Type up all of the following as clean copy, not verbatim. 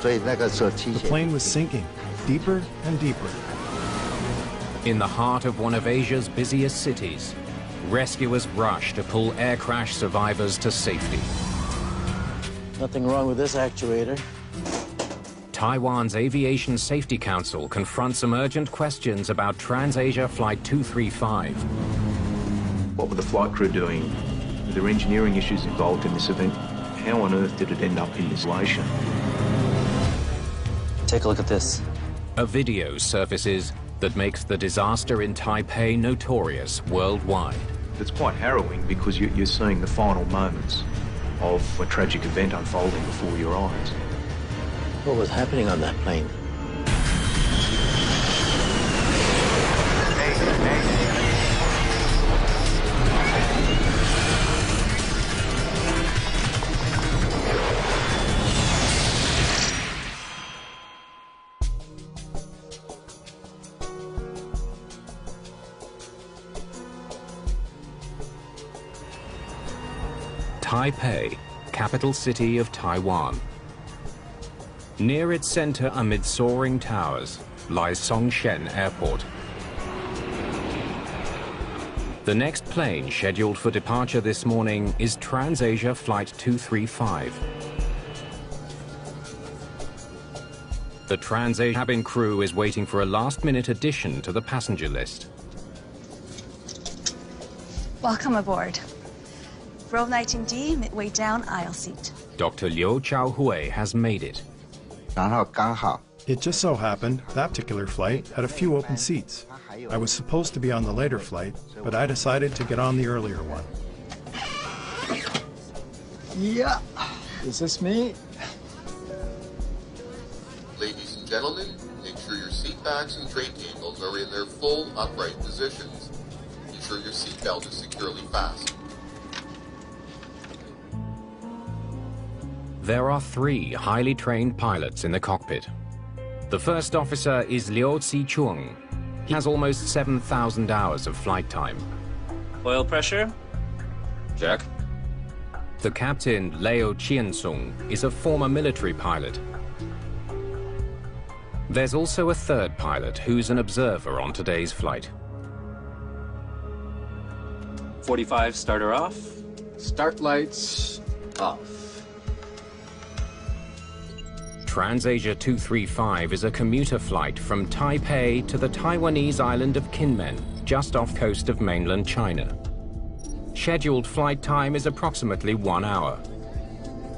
The plane was sinking, deeper and deeper. In the heart of one of Asia's busiest cities, rescuers rush to pull air crash survivors to safety. Nothing wrong with this actuator. Taiwan's Aviation Safety Council confronts some urgent questions about TransAsia Flight 235. What were the flight crew doing? Were there engineering issues involved in this event? How on earth did it end up in this situation? Take a look at this. A video surfaces that makes the disaster in Taipei notorious worldwide. It's quite harrowing because you're seeing the final moments of a tragic event unfolding before your eyes. What was happening on that plane? Taipei, capital city of Taiwan. Near its center amid soaring towers lies Songshan Airport. The next plane scheduled for departure this morning is TransAsia Flight 235. The TransAsia cabin crew is waiting for a last-minute addition to the passenger list. Welcome aboard. Row 19D, midway down aisle seat. Dr. Liu Chaohui has made it. It just so happened that particular flight had a few open seats. I was supposed to be on the later flight, but I decided to get on the earlier one. Yeah, is this me? Ladies and gentlemen, make sure your seat backs and tray tables are in their full upright positions. Ensure your seat belt is securely fastened. There are 3 highly trained pilots in the cockpit. The first officer is Liu Zichung. He has almost 7,000 hours of flight time. Oil pressure? Check. The captain, Leo Chiensung, is a former military pilot. There's also a third pilot who's an observer on today's flight. 45 starter off. Start lights off. TransAsia 235 is a commuter flight from Taipei to the Taiwanese island of Kinmen, just off coast of mainland China. Scheduled flight time is approximately 1 hour.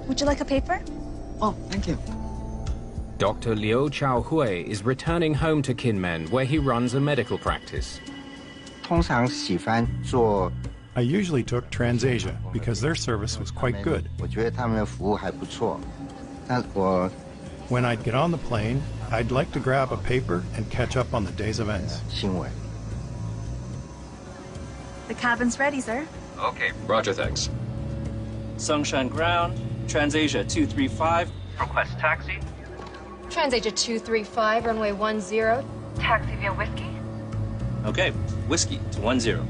Would you like a paper? Oh, thank you. Dr. Liu Chaohui is returning home to Kinmen, where he runs a medical practice. I usually took TransAsia because their service was quite good. When I'd get on the plane, I'd like to grab a paper and catch up on the day's events. The cabin's ready, sir. Okay, roger, thanks. Songshan ground, TransAsia 235. Request taxi. TransAsia 235, runway 10, taxi via Whiskey. Okay, Whiskey to 10.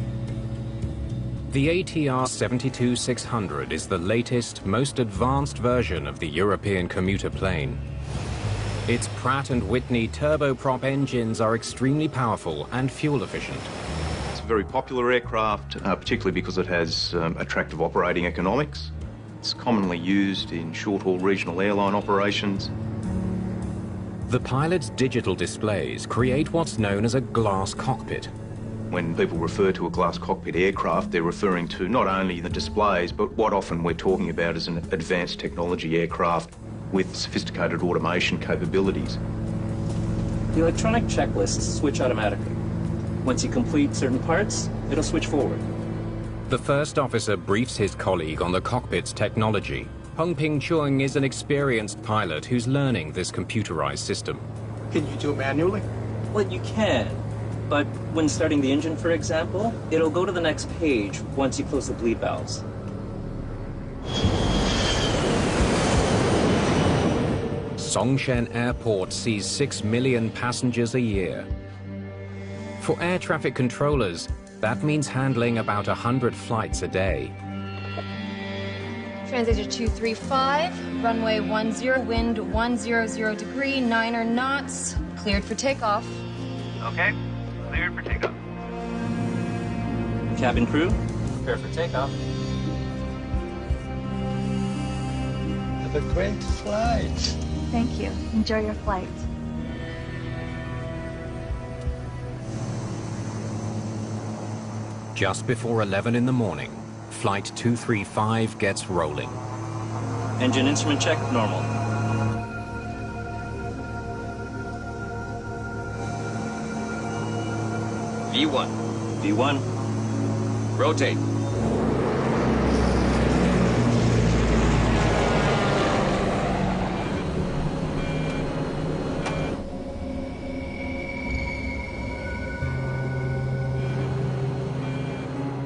The ATR 72-600 is the latest, most advanced version of the European commuter plane. Its Pratt & Whitney turboprop engines are extremely powerful and fuel efficient. It's a very popular aircraft, particularly because it has attractive operating economics. It's commonly used in short-haul regional airline operations. The pilot's digital displays create what's known as a glass cockpit. When people refer to a glass cockpit aircraft, they're referring to not only the displays, but what often we're talking about is an advanced technology aircraft with sophisticated automation capabilities. The electronic checklists switch automatically. Once you complete certain parts, it'll switch forward. The first officer briefs his colleague on the cockpit's technology. Hong Ping Chung is an experienced pilot who's learning this computerized system. Can you do it manually? Well, you can. But when starting the engine, for example, it'll go to the next page once you close the bleed valves. Songshan Airport sees 6 million passengers a year. For air traffic controllers, that means handling about 100 flights a day. TransAsia 235, runway 10, wind 100 degree, 9 knots, cleared for takeoff. Okay, cleared for takeoff. Cabin crew, prepare for takeoff. Have a great flight. Thank you. Enjoy your flight. Just before 11 in the morning, Flight 235 gets rolling. Engine instrument check, normal. V1. V1. Rotate.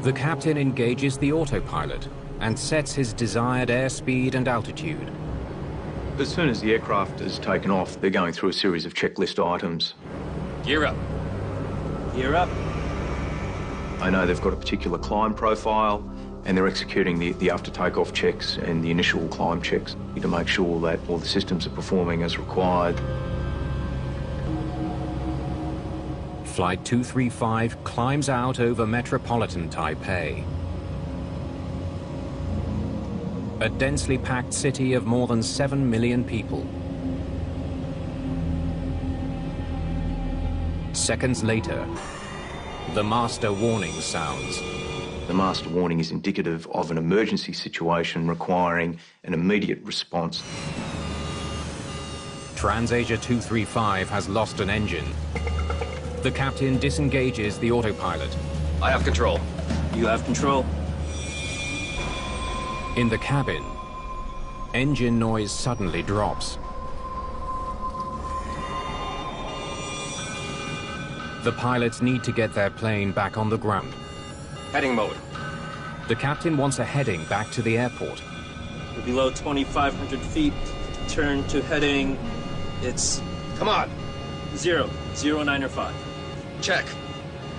The captain engages the autopilot and sets his desired airspeed and altitude. As soon as the aircraft is taken off, they're going through a series of checklist items. Gear up. Gear up. I know they've got a particular climb profile, and they're executing the after takeoff checks and the initial climb checks to make sure that all the systems are performing as required. Flight 235 climbs out over metropolitan Taipei, a densely packed city of more than 7 million people. Seconds later, the master warning sounds. The master warning is indicative of an emergency situation requiring an immediate response. TransAsia 235 has lost an engine. The captain disengages the autopilot. I have control. You have control. In the cabin, engine noise suddenly drops. The pilots need to get their plane back on the ground. Heading mode. The captain wants a heading back to the airport. We're below 2,500 feet. Turn to heading. It's Come on. 009 or 5. Check.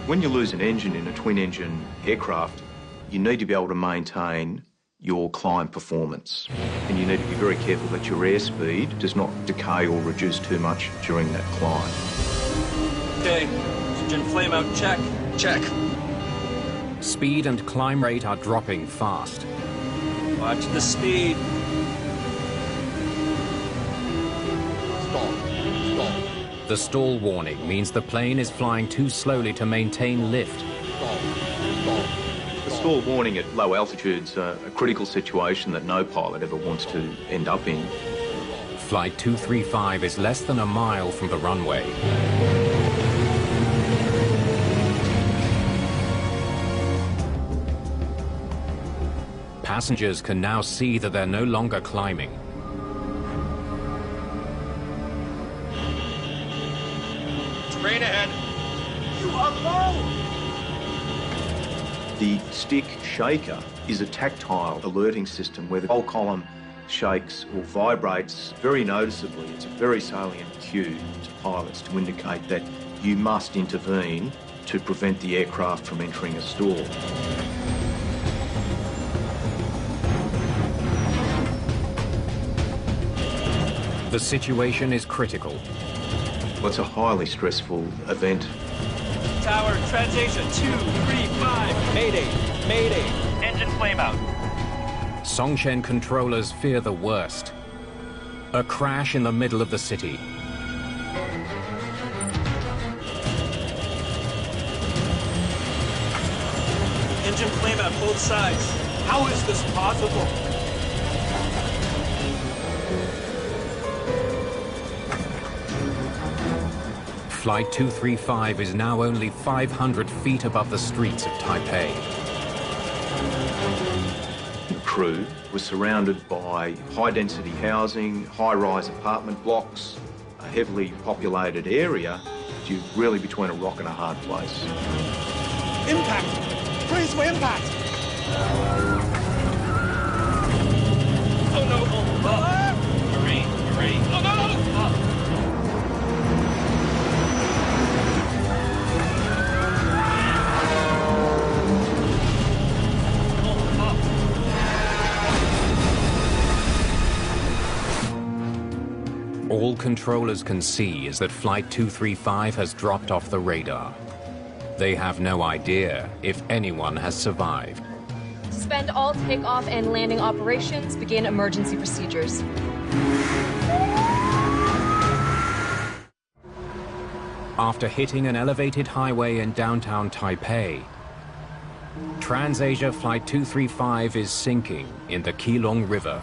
When you lose an engine in a twin-engine aircraft, you need to be able to maintain your climb performance. And you need to be very careful that your airspeed does not decay or reduce too much during that climb. Okay, engine flame out, check. Check. Speed and climb rate are dropping fast. Watch the speed. Stall. Stall. The stall warning means the plane is flying too slowly to maintain lift. Stall. Stall. The stall warning at low altitudes are a critical situation that no pilot ever wants to end up in. Flight 235 is less than a mile from the runway. Passengers can now see that they're no longer climbing. Straight ahead. You are low! The stick shaker is a tactile alerting system where the whole column shakes or vibrates very noticeably. It's a very salient cue to pilots to indicate that you must intervene to prevent the aircraft from entering a stall. The situation is critical. Well, it's a highly stressful event. Tower, TransAsia 235. Mayday. Mayday. Engine flame out. Songshan controllers fear the worst. A crash in the middle of the city. Engine flame out both sides. How is this possible? Flight 235 is now only 500 feet above the streets of Taipei. The crew was surrounded by high-density housing, high-rise apartment blocks, a heavily populated area. You're really between a rock and a hard place. Impact! Brace for impact! Oh no! Oh. Marine! Marine! Oh no! Oh. All controllers can see is that Flight 235 has dropped off the radar. They have no idea if anyone has survived. Suspend all takeoff and landing operations. Begin emergency procedures. After hitting an elevated highway in downtown Taipei, TransAsia Flight 235 is sinking in the Keelung River.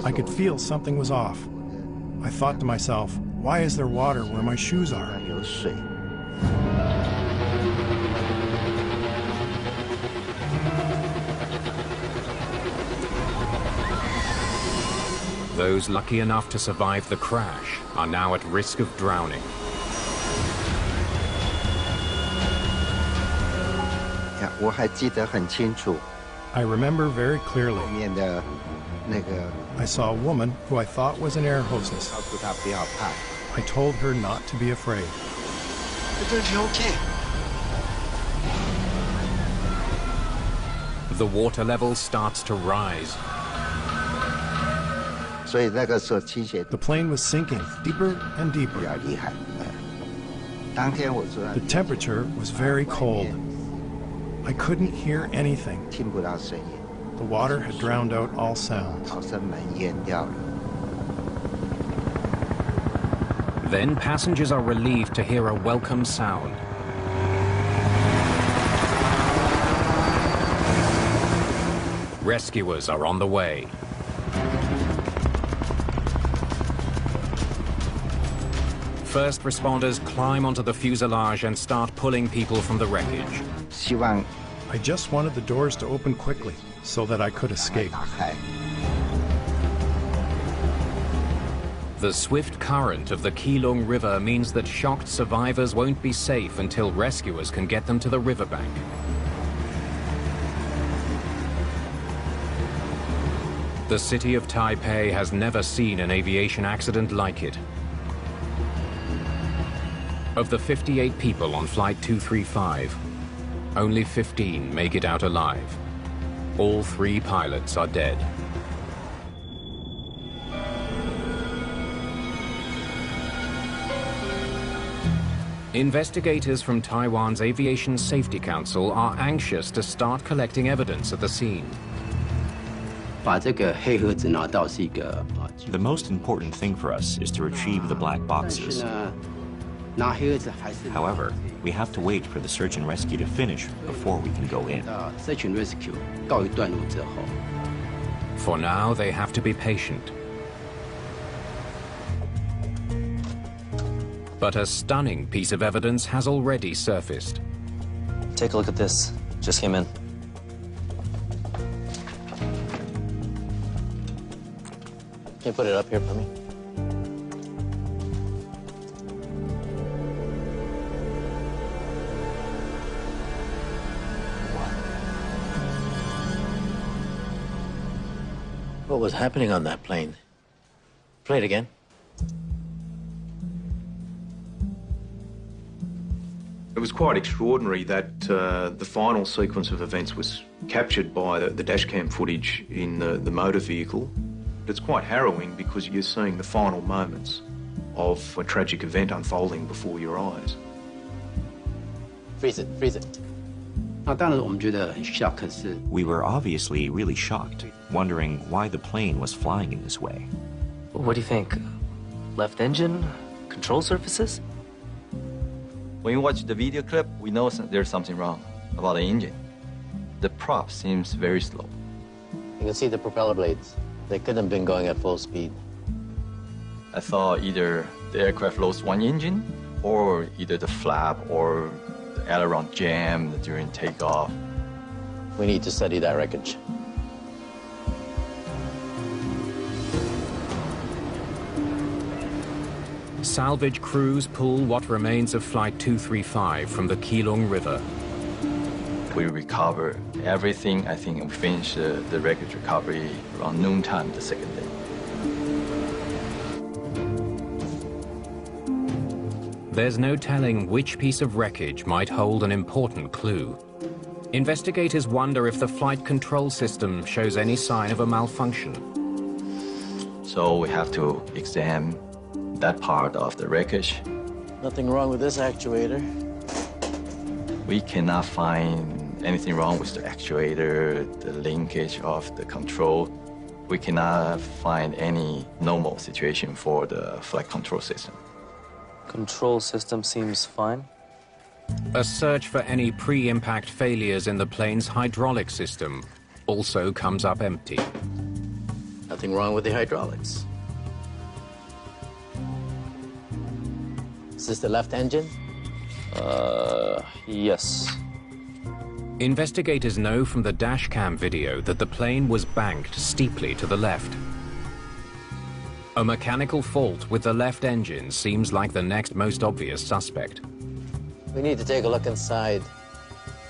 I could feel something was off. I thought to myself, why is there water where my shoes are? Those lucky enough to survive the crash are now at risk of drowning. I remember very clearly. I saw a woman who I thought was an air hostess. I told her not to be afraid. The water level starts to rise. The plane was sinking deeper and deeper. The temperature was very cold. I couldn't hear anything. The water had drowned out all sounds. Then passengers are relieved to hear a welcome sound. Rescuers are on the way. First responders climb onto the fuselage and start pulling people from the wreckage. I just wanted the doors to open quickly so that I could escape. The swift current of the Keelung River means that shocked survivors won't be safe until rescuers can get them to the riverbank. The city of Taipei has never seen an aviation accident like it. Of the 58 people on Flight 235, only 15 make it out alive. All 3 pilots are dead. Investigators from Taiwan's Aviation Safety Council are anxious to start collecting evidence at the scene. The most important thing for us is to retrieve the black boxes. However, we have to wait for the search and rescue to finish before we can go in. For now, they have to be patient. But a stunning piece of evidence has already surfaced. Take a look at this. Just came in. Can you put it up here for me? What was happening on that plane? Play it again. It was quite extraordinary that the final sequence of events was captured by the dashcam footage in the motor vehicle. It's quite harrowing because you're seeing the final moments of a tragic event unfolding before your eyes. Freeze it, freeze it. We were obviously really shocked, wondering why the plane was flying in this way. What do you think? Left engine? Control surfaces? When you watch the video clip, we know there's something wrong about the engine. The prop seems very slow. You can see the propeller blades. They couldn't have been going at full speed. I thought either the aircraft lost one engine, or either the flap or the aileron jammed during takeoff. We need to study that wreckage. Salvage crews pull what remains of Flight 235 from the Keelung River. We recovered everything. I think we finished the wreckage recovery around noontime the second day. There's no telling which piece of wreckage might hold an important clue. Investigators wonder if the flight control system shows any sign of a malfunction. So we have to examine that part of the wreckage. Nothing wrong with this actuator. We cannot find anything wrong with the actuator, the linkage of the control. We cannot find any normal situation for the flight control system. Control system seems fine. A search for any pre-impact failures in the plane's hydraulic system also comes up empty. Nothing wrong with the hydraulics. Is this the left engine? Yes. Investigators know from the dashcam video that the plane was banked steeply to the left. A mechanical fault with the left engine seems like the next most obvious suspect. We need to take a look inside.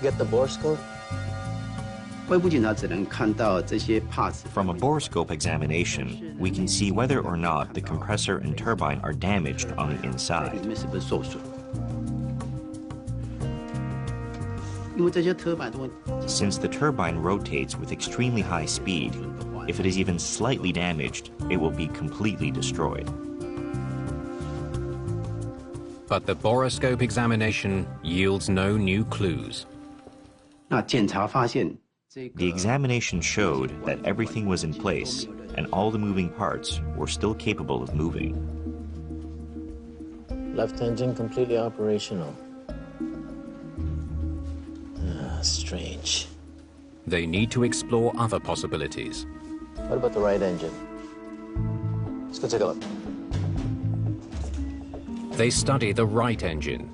Get the borescope? From a borescope examination, we can see whether or not the compressor and turbine are damaged on the inside. Since the turbine rotates with extremely high speed, if it is even slightly damaged, it will be completely destroyed. But the borescope examination yields no new clues. The examination showed that everything was in place and all the moving parts were still capable of moving. Left engine completely operational. Strange. They need to explore other possibilities. What about the right engine? Let's go take a look. They study the right engine.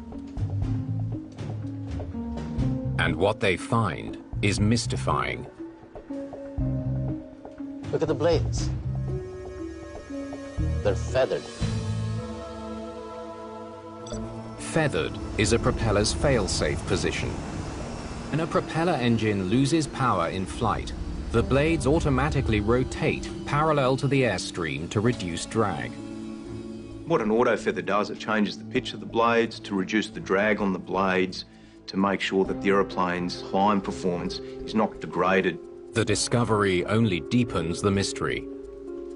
And what they find is mystifying. Look at the blades. They're feathered. Feathered is a propeller's fail-safe position. When a propeller engine loses power in flight, the blades automatically rotate parallel to the airstream to reduce drag. What an auto feather does, it changes the pitch of the blades to reduce the drag on the blades to make sure that the aeroplane's climb performance is not degraded. The discovery only deepens the mystery.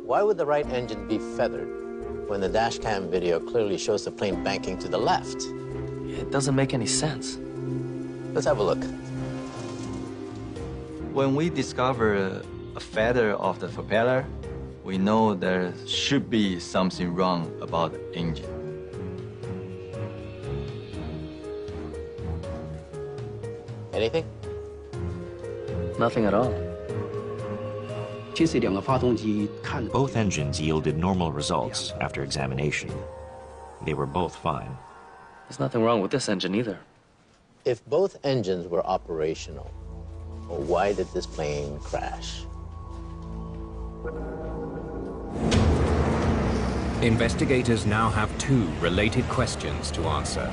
Why would the right engine be feathered when the dashcam video clearly shows the plane banking to the left? It doesn't make any sense. Let's have a look. When we discover a feather of the propeller, we know there should be something wrong about the engine. Anything? Nothing at all. Both engines yielded normal results after examination. They were both fine. There's nothing wrong with this engine either. If both engines were operational, well, why did this plane crash? Investigators now have two related questions to answer.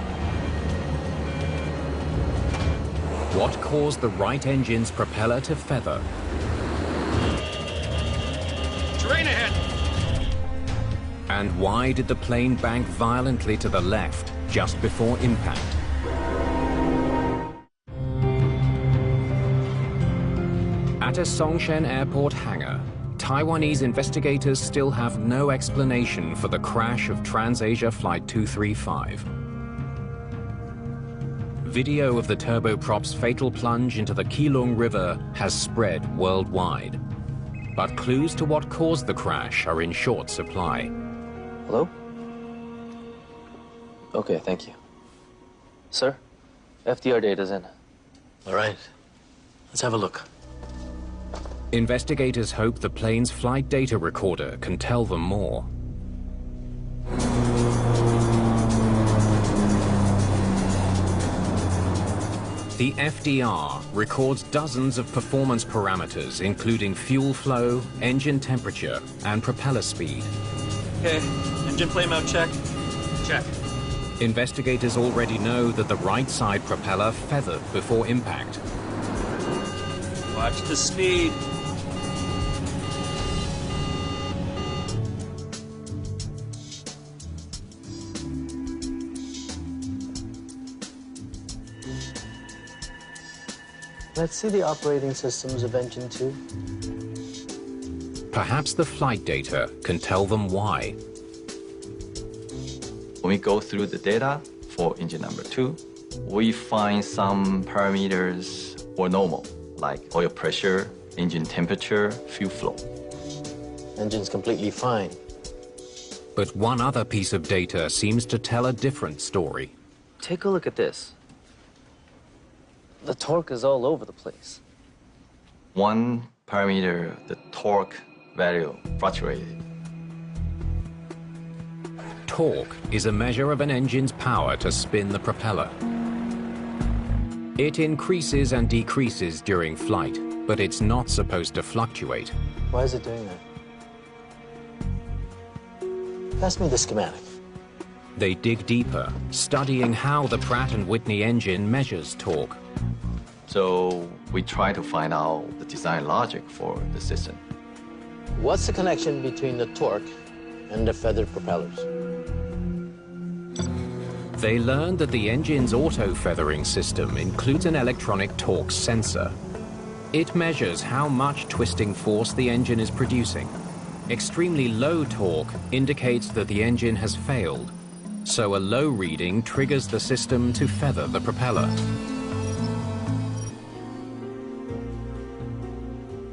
What caused the right engine's propeller to feather? Terrain ahead! And why did the plane bank violently to the left just before impact? At a Songshan Airport hangar, Taiwanese investigators still have no explanation for the crash of TransAsia Flight 235. Video of the turboprop's fatal plunge into the Keelung River has spread worldwide. But clues to what caused the crash are in short supply. Hello? Okay, thank you. Sir, FDR data's in. All right, let's have a look. Investigators hope the plane's flight data recorder can tell them more. The FDR records dozens of performance parameters, including fuel flow, engine temperature, and propeller speed. Okay, engine flame out check. Check. Investigators already know that the right side propeller feathered before impact. Watch the speed. Let's see the operating systems of engine 2. Perhaps the flight data can tell them why. When we go through the data for engine number 2, we find some parameters were normal, like oil pressure, engine temperature, fuel flow. Engine's completely fine. But one other piece of data seems to tell a different story. Take a look at this. The torque is all over the place. One parameter, the torque value fluctuated. Torque is a measure of an engine's power to spin the propeller. It increases and decreases during flight, but it's not supposed to fluctuate. Why is it doing that? Pass me the schematic. They dig deeper, studying how the Pratt & Whitney engine measures torque. So we try to find out the design logic for the system. What's the connection between the torque and the feathered propellers? They learned that the engine's auto-feathering system includes an electronic torque sensor. It measures how much twisting force the engine is producing. Extremely low torque indicates that the engine has failed, so a low reading triggers the system to feather the propeller.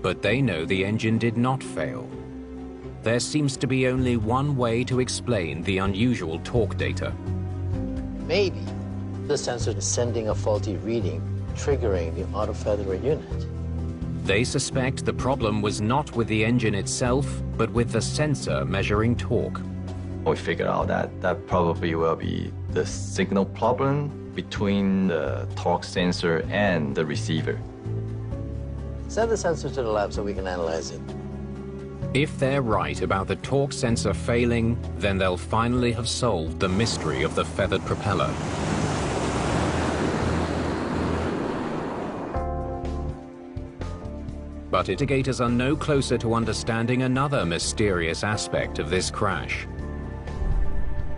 But they know the engine did not fail. There seems to be only one way to explain the unusual torque data. Maybe the sensor is sending a faulty reading, triggering the auto-feather unit. They suspect the problem was not with the engine itself, but with the sensor measuring torque. We figured out that probably will be the signal problem between the torque sensor and the receiver. Send the sensor to the lab so we can analyze it. If they're right about the torque sensor failing, then they'll finally have solved the mystery of the feathered propeller. But investigators are no closer to understanding another mysterious aspect of this crash.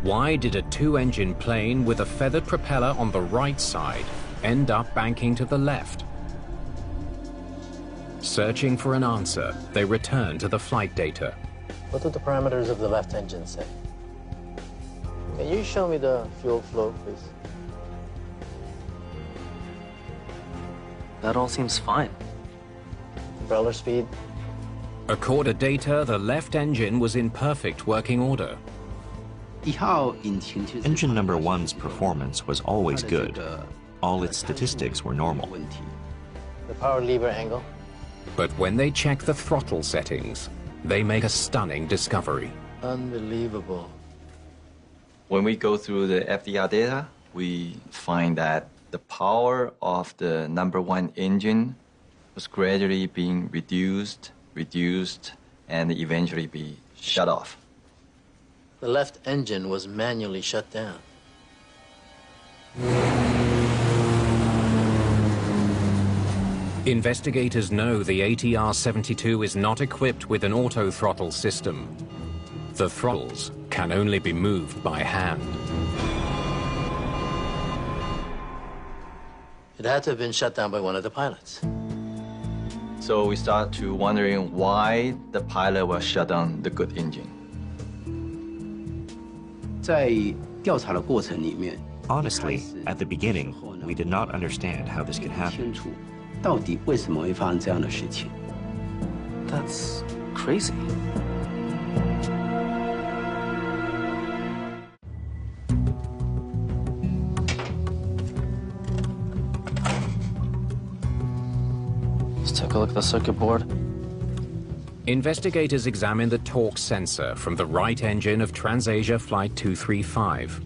Why did a two-engine plane with a feathered propeller on the right side end up banking to the left? Searching for an answer, they return to the flight data. What do the parameters of the left engine say? Can you show me the fuel flow, please? That all seems fine. Propeller speed? According to data, the left engine was in perfect working order. Engine number 1's performance was always good. All its statistics were normal. The power lever angle? But when they check the throttle settings, they make a stunning discovery. Unbelievable. When we go through the FDR data, we find that the power of the number 1 engine was gradually being reduced, and eventually be shut off. The left engine was manually shut down. Investigators know the ATR-72 is not equipped with an auto-throttle system. The throttles can only be moved by hand. It had to have been shut down by one of the pilots. So we start to wondering why the pilot will shut down the good engine. Honestly, at the beginning, we did not understand how this could happen. That's crazy. Let's take a look at the circuit board. Investigators examine the torque sensor from the right engine of TransAsia Flight 235.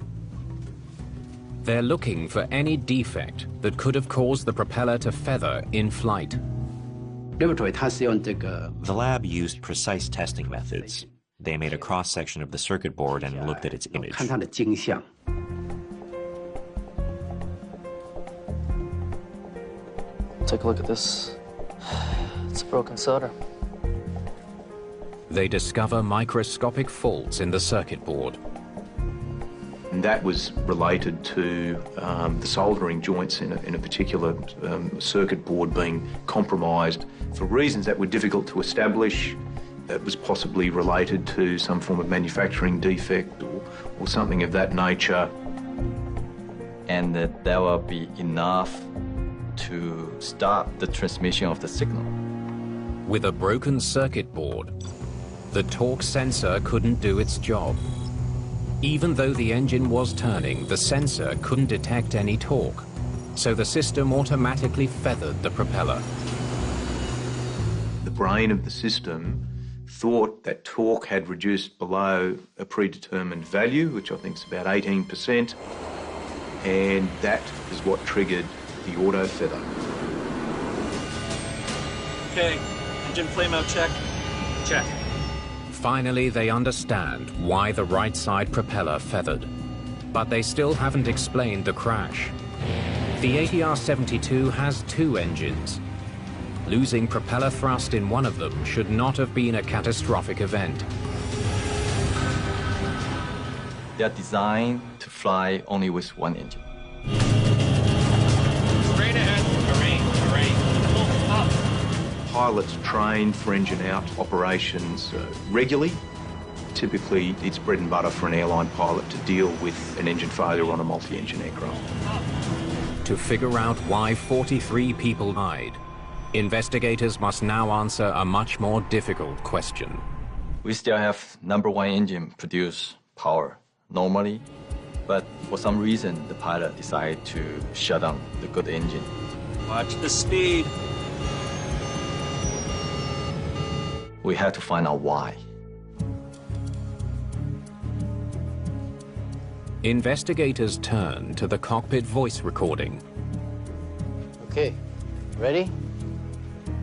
They're looking for any defect that could have caused the propeller to feather in flight. The lab used precise testing methods. They made a cross-section of the circuit board and looked at its image. Take a look at this. It's a broken solder. They discover microscopic faults in the circuit board. And that was related to the soldering joints in a particular circuit board being compromised for reasons that were difficult to establish. It was possibly related to some form of manufacturing defect or something of that nature. And that there will be enough to stop the transmission of the signal. With a broken circuit board, the torque sensor couldn't do its job. Even though the engine was turning, the sensor couldn't detect any torque, so the system automatically feathered the propeller. The brain of the system thought that torque had reduced below a predetermined value, which I think is about 18%, and that is what triggered the auto feather. Okay, engine flameout check. Check. Finally, they understand why the right side propeller feathered. But they still haven't explained the crash. The ATR-72 has two engines. Losing propeller thrust in one of them should not have been a catastrophic event. They are designed to fly only with one engine. Straight ahead. Full up. Pilots trained for engine-out operations regularly. Typically, it's bread and butter for an airline pilot to deal with an engine failure on a multi-engine aircraft. To figure out why 43 people died, investigators must now answer a much more difficult question. We still have number one engine produce power normally, but for some reason, the pilot decided to shut down the good engine. Watch the speed. We had to find out why. Investigators turn to the cockpit voice recording. Okay, ready?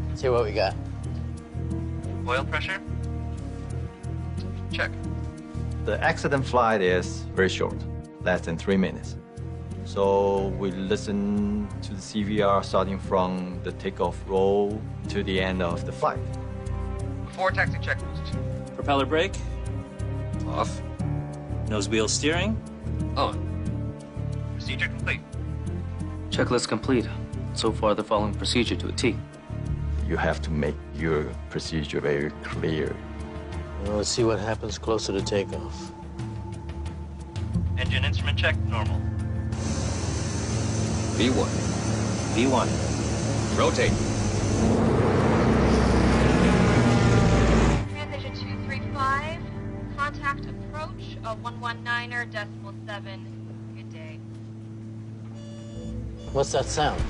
Let's hear what we got. Oil pressure? Check. The accident flight is very short, less than 3 minutes. So we listen to the CVR starting from the takeoff roll to the end of the flight. Before taxi checklist. Propeller brake. Off. Nose wheel steering. On. Procedure complete. Checklist complete. So far, the following procedure to a T. You have to make your procedure very clear. Well, let's see what happens closer to takeoff. Engine instrument check, normal. V1. V1. Rotate. TransAsia 235. Contact approach of 119.7. Good day. What's that sound?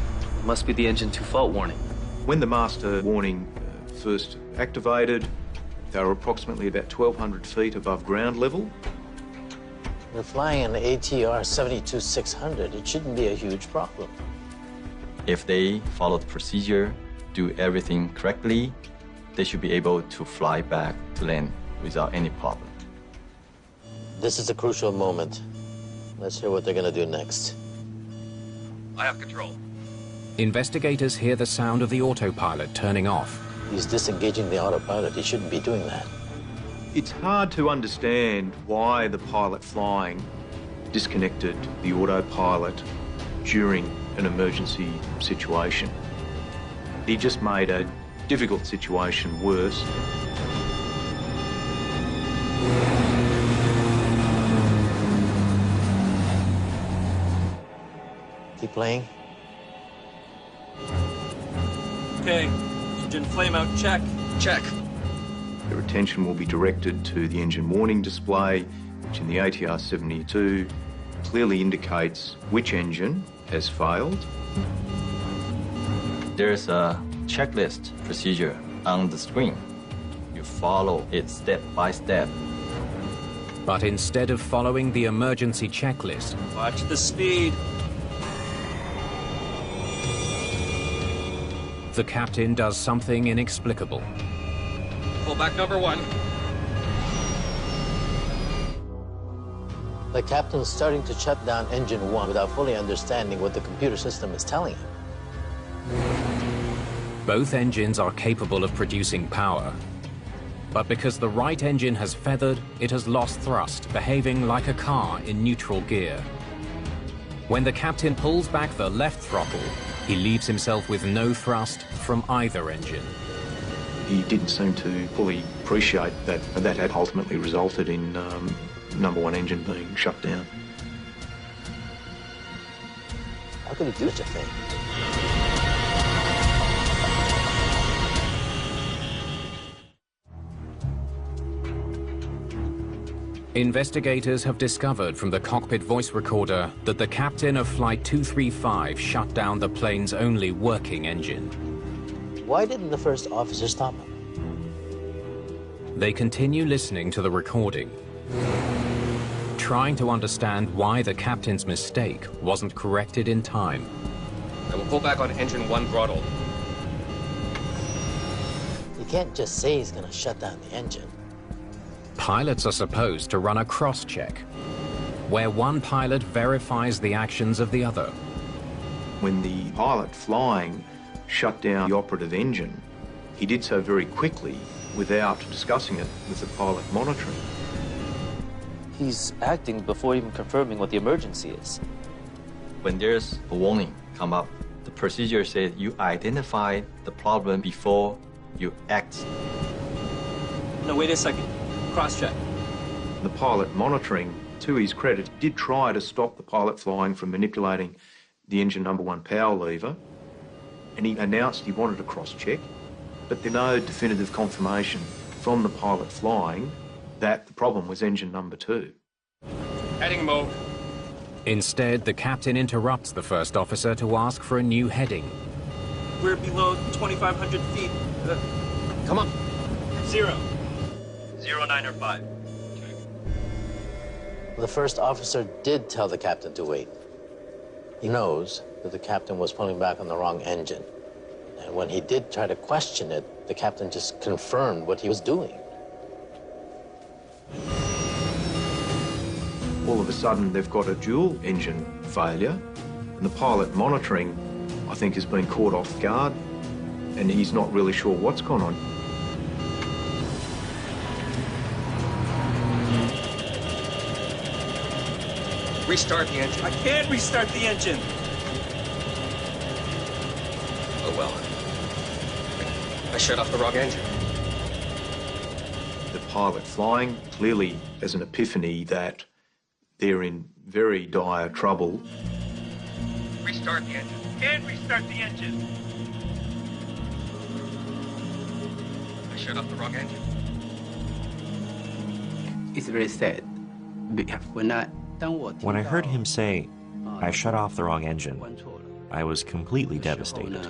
Must be the engine 2 fault warning. When the master warning first activated, they were approximately about 1,200 feet above ground level. We're flying an ATR-72-600. It shouldn't be a huge problem. If they follow the procedure, do everything correctly, they should be able to fly back to land without any problem. This is a crucial moment. Let's hear what they're going to do next. I have control. Investigators hear the sound of the autopilot turning off. He's disengaging the autopilot. He shouldn't be doing that. It's hard to understand why the pilot flying disconnected the autopilot during an emergency situation. He just made a difficult situation worse. Keep playing. Okay, engine flameout check. Check. Their attention will be directed to the engine warning display, which in the ATR-72 clearly indicates which engine has failed. There's a checklist procedure on the screen. You follow it step by step. But instead of following the emergency checklist, Watch the speed. the captain does something inexplicable. Pull back number 1. The captain's starting to shut down engine 1 without fully understanding what the computer system is telling him. Both engines are capable of producing power, But because the right engine has feathered, it has lost thrust, behaving like a car in neutral gear. When the captain pulls back the left throttle, he leaves himself with no thrust from either engine. He didn't seem to fully appreciate that that had ultimately resulted in number one engine being shut down. How could he do such a thing? Investigators have discovered from the cockpit voice recorder that the captain of Flight 235 shut down the plane's only working engine. Why didn't the first officer stop him? They continue listening to the recording, trying to understand why the captain's mistake wasn't corrected in time. I will pull back on engine 1 throttle. You can't just say he's going to shut down the engine. Pilots are supposed to run a cross-check, where one pilot verifies the actions of the other. When the pilot flying shut down the operative engine, he did so very quickly without discussing it with the pilot monitoring. He's acting before even confirming what the emergency is. When there's a warning come up, the procedure says you identify the problem before you act. No, wait a second. Cross-check. The pilot monitoring, to his credit, did try to stop the pilot flying from manipulating the engine number 1 power lever, and he announced he wanted a cross-check, but there's no definitive confirmation from the pilot flying that the problem was engine number 2. Heading mode. Instead, the captain interrupts the first officer to ask for a new heading. We're below 2,500 feet. Come on. 0. 0905. The first officer did tell the captain to wait. He knows that the captain was pulling back on the wrong engine. And when he did try to question it, the captain just confirmed what he was doing. All of a sudden, they've got a dual engine failure, and the pilot monitoring, I think, has been caught off guard, and he's not really sure what's gone on. Restart the engine. I can't restart the engine. Oh well. I shut off the wrong engine. The pilot flying clearly has an epiphany that they're in very dire trouble. Restart the engine. Can't restart the engine. I shut off the wrong engine. It's very sad. When I heard him say, "I shut off the wrong engine," I was completely devastated.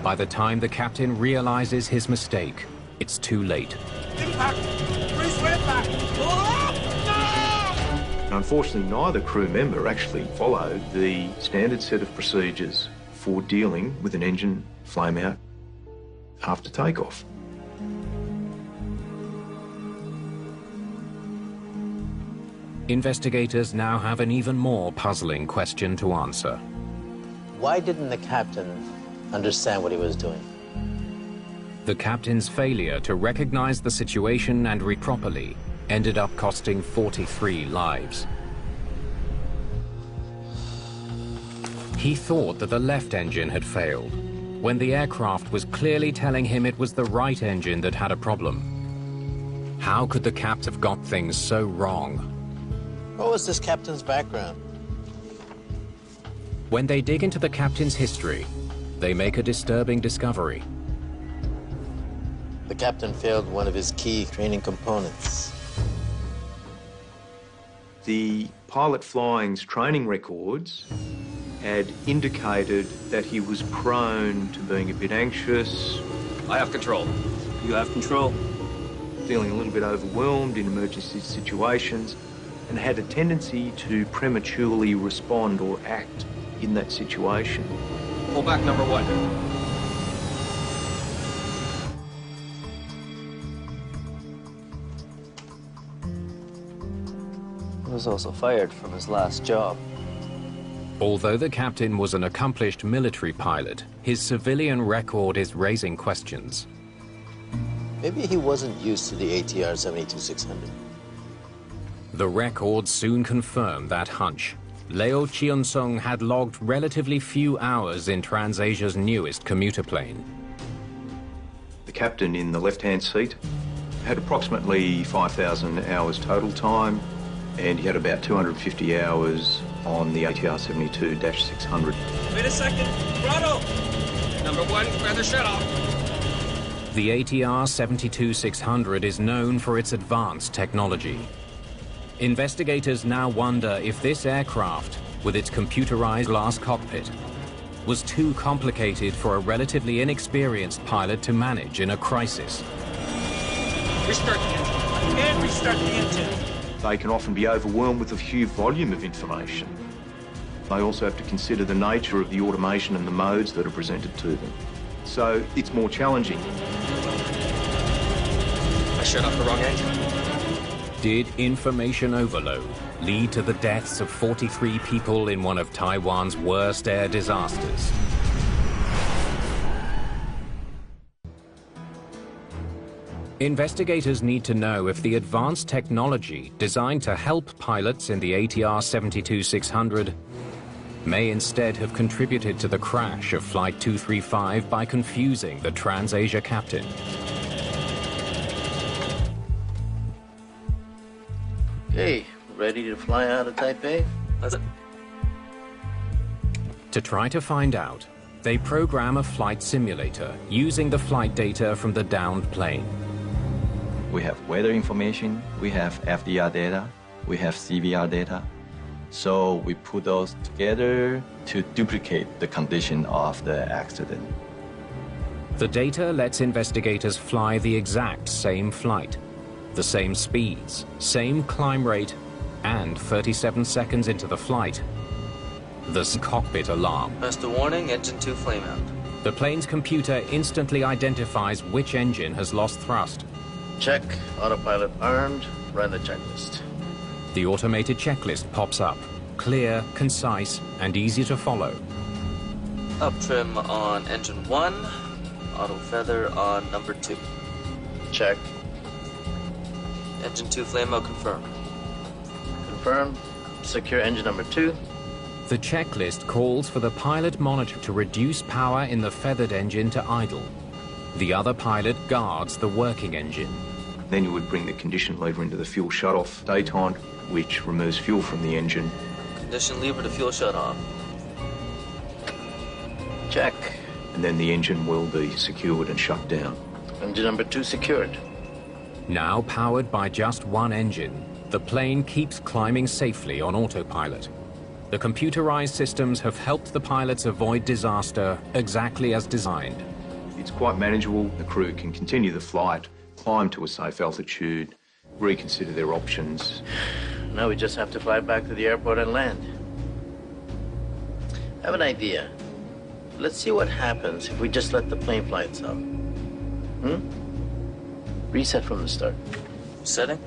By the time the captain realizes his mistake, it's too late. Impact! Bruce, impact! And unfortunately, neither crew member actually followed the standard set of procedures for dealing with an engine flame-out after takeoff. Investigators now have an even more puzzling question to answer. Why didn't the captain understand what he was doing? The captain's failure to recognize the situation and react properly ended up costing 43 lives. He thought that the left engine had failed, when the aircraft was clearly telling him it was the right engine that had a problem. How could the captain have got things so wrong? What was this captain's background? When they dig into the captain's history, they make a disturbing discovery. The captain failed one of his key training components. The pilot flying's training records had indicated that he was prone to being a bit anxious. I have control. You have control. Feeling a little bit overwhelmed in emergency situations, and had a tendency to prematurely respond or act in that situation. Pull back number 1. He was also fired from his last job. Although the captain was an accomplished military pilot, his civilian record is raising questions. Maybe he wasn't used to the ATR 72600. The record soon confirmed that hunch. Leo Cheon-sung had logged relatively few hours in TransAsia's newest commuter plane. The captain in the left-hand seat had approximately 5,000 hours total time, and he had about 250 hours on the ATR 72-600. Wait a second. Throttle! Number one, weather shut off. The ATR 72-600 is known for its advanced technology. Investigators now wonder if this aircraft, with its computerized glass cockpit, was too complicated for a relatively inexperienced pilot to manage in a crisis. Restart the engine. And restart the engine. They can often be overwhelmed with a huge volume of information. They also have to consider the nature of the automation and the modes that are presented to them. So it's more challenging. I shut off the wrong engine. Did information overload lead to the deaths of 43 people in one of Taiwan's worst air disasters? Investigators need to know if the advanced technology designed to help pilots in the ATR 72-600 may instead have contributed to the crash of Flight 235 by confusing the TransAsia captain. Hey, ready to fly out of Taipei? That's it. To try to find out, they program a flight simulator using the flight data from the downed plane. We have weather information, we have FDR data, we have CVR data. So we put those together to duplicate the condition of the accident. The data lets investigators fly the exact same flight, the same speeds, same climb rate, and 37 seconds into the flight, the cockpit alarm. Master warning, engine 2 flame out. The plane's computer instantly identifies which engine has lost thrust. Check, autopilot armed, run the checklist. The automated checklist pops up, clear, concise, and easy to follow. Up trim on engine 1, auto feather on number 2. Check. Engine 2 flame out confirmed. Confirmed. Secure engine number 2. The checklist calls for the pilot monitor to reduce power in the feathered engine to idle. The other pilot guards the working engine. Then you would bring the condition lever into the fuel shutoff détente, which removes fuel from the engine. Condition lever to fuel shut off. Check. And then the engine will be secured and shut down. Engine number 2 secured. Now powered by just one engine, the plane keeps climbing safely on autopilot. The computerized systems have helped the pilots avoid disaster exactly as designed. It's quite manageable. The crew can continue the flight, climb to a safe altitude, reconsider their options. Now we just have to fly back to the airport and land. I have an idea. Let's see what happens if we just let the plane fly itself. Reset from the start. Setting?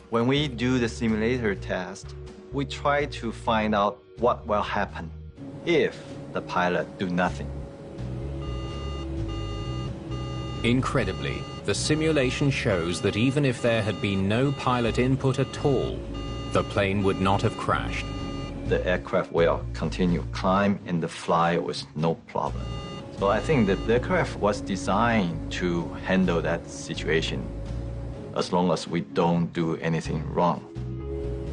When we do the simulator test, we try to find out what will happen if the pilot do nothing. Incredibly, the simulation shows that even if there had been no pilot input at all, the plane would not have crashed. The aircraft will continue climb and fly with no problem. So I think that the aircraft was designed to handle that situation as long as we don't do anything wrong.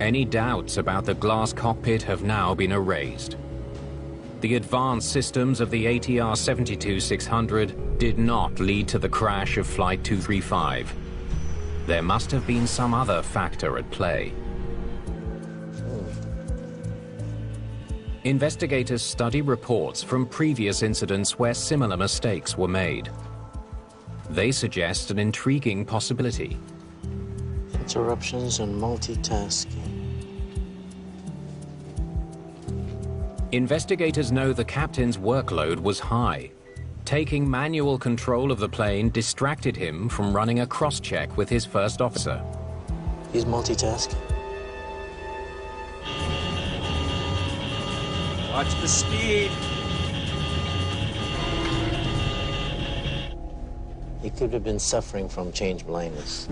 Any doubts about the glass cockpit have now been erased. The advanced systems of the ATR 72-600 did not lead to the crash of Flight 235. There must have been some other factor at play. Investigators study reports from previous incidents where similar mistakes were made. They suggest an intriguing possibility. Interruptions and multitasking. Investigators know the captain's workload was high. Taking manual control of the plane distracted him from running a cross-check with his first officer. He's multitasking. Watch the speed. He could have been suffering from change blindness.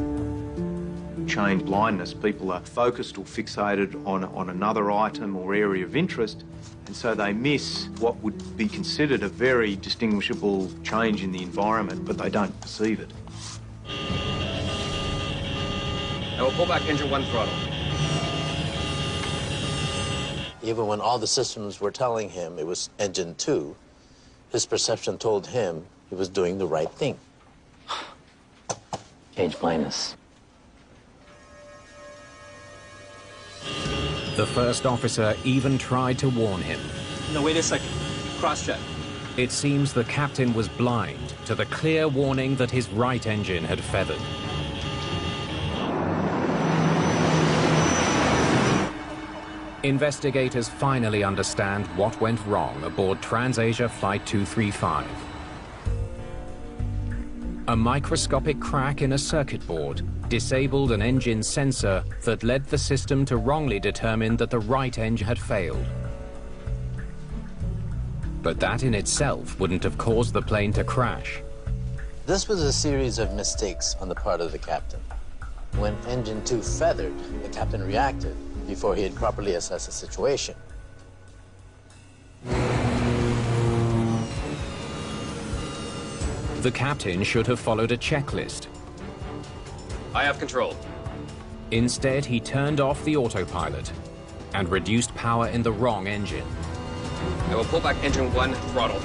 Change blindness, people are focused or fixated on another item or area of interest, and so they miss what would be considered a very distinguishable change in the environment, but they don't perceive it. I will pull back engine 1 throttle. Even when all the systems were telling him it was engine 2, his perception told him he was doing the right thing. Change blindness. The first officer even tried to warn him. No, wait a second. Cross-check. It seems the captain was blind to the clear warning that his right engine had feathered. Investigators finally understand what went wrong aboard TransAsia Flight 235. A microscopic crack in a circuit board disabled an engine sensor that led the system to wrongly determine that the right engine had failed. But that in itself wouldn't have caused the plane to crash. This was a series of mistakes on the part of the captain. When engine 2 feathered, the captain reacted before he had properly assessed the situation. The captain should have followed a checklist. I have control. Instead, he turned off the autopilot and reduced power in the wrong engine. I will pull back engine 1 throttle.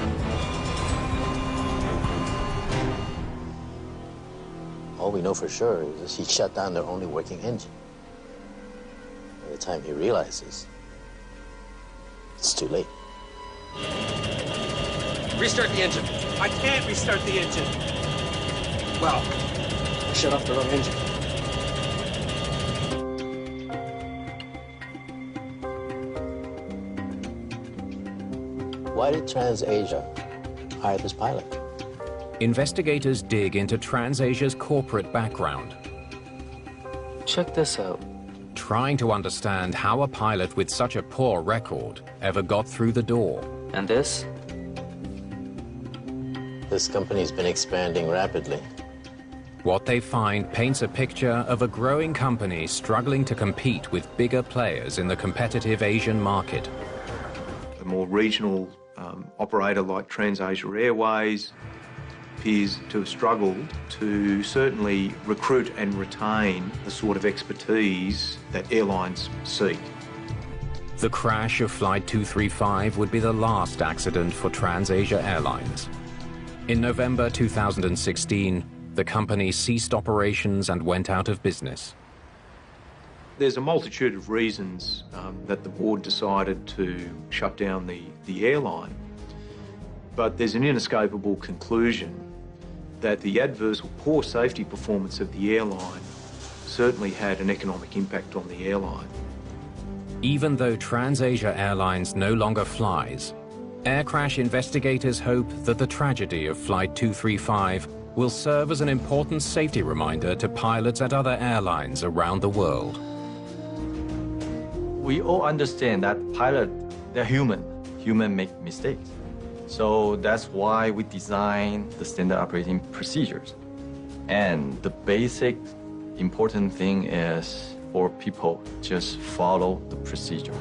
All we know for sure is he shut down their only working engine. By the time he realizes, it's too late. Restart the engine. I can't restart the engine. Well, I shut off the wrong engine. Why did TransAsia hire this pilot? Investigators dig into TransAsia's corporate background. Check this out. Trying to understand how a pilot with such a poor record ever got through the door. And this? This company's been expanding rapidly. What they find paints a picture of a growing company struggling to compete with bigger players in the competitive Asian market. A more regional operator like TransAsia Airways appears to have struggled to certainly recruit and retain the sort of expertise that airlines seek. The crash of Flight 235 would be the last accident for TransAsia Airlines. In November 2016, the company ceased operations and went out of business. There's a multitude of reasons that the board decided to shut down the airline, but there's an inescapable conclusion that the adverse or poor safety performance of the airline certainly had an economic impact on the airline. Even though TransAsia Airlines no longer flies, air crash investigators hope that the tragedy of Flight 235 will serve as an important safety reminder to pilots at other airlines around the world. We all understand that pilots, they're human. Humans make mistakes. So that's why we design the standard operating procedures. And the basic important thing is for people just follow the procedure.